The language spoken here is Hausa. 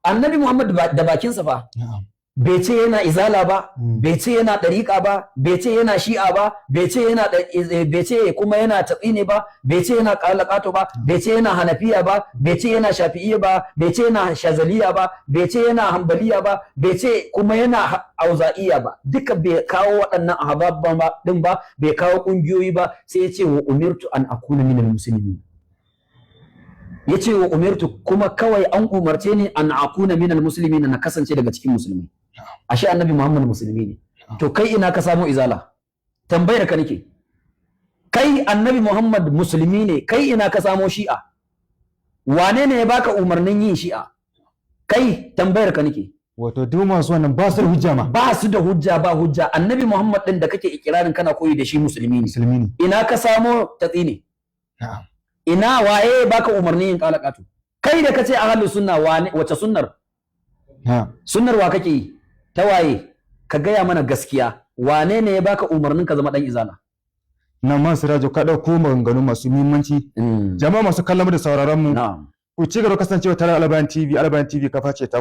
annabi Muhammad da bakinsa fa bai ce yana izala ba, bai ce yana ɗariƙa ba, bai ce yana shi'a ba, bai ce kuma yana tatsine ba, bai ce yana ƙalaƙato ba, bai ce yana hanafiya ba, bai ce yana shafi'iyya ba, bai ce yana shazaliya ba, bai ce yana hambaliya ba, bai ce kuma yana auza'iya ba, duka bai kawo waɗannan ahbab din ba, bai kawo ƙungiyoyi ba, sai ya ce wa umirtu an akuna minal muslimin. Ya ce wa umirtu kuma kawai an umarce ni an akuna minal muslimin, na kasance daga cikin musulmi. Ashe annabi Muhammad musulmi ne. To kai ina ka samu izala? Tambayar ka nake. Kai annabi Muhammad musulmi ne, kai ina ka samu shi'a? Wane ne ya baka umarnin yin shi'a? Kai tambayar ka nake. Wato duk masu wannan ba su da hujja ma. Ba su da hujja, ba hujja. Annabi Muhammad din da kake ikirarin kana koyi da shi musulmi ne. Musulmi ne. Ina ka samu tatsine? Na'am. Ina waye baka umarnin yin kalakatu? Kai da kace ahlus sunna wace sunnar? Sunnar wa kake yi? Ta waye? Ka gaya mana gaskiya. Wane ne ya baka umarnin ka zama dan izala? Nan man Sirajo ka dauko maganganu masu muhimmanci. Jama'a masu kallon mu da sauraron mu. Ku ci gaba kasancewa tare da Albayan TV. Albayan TV kafa ce ta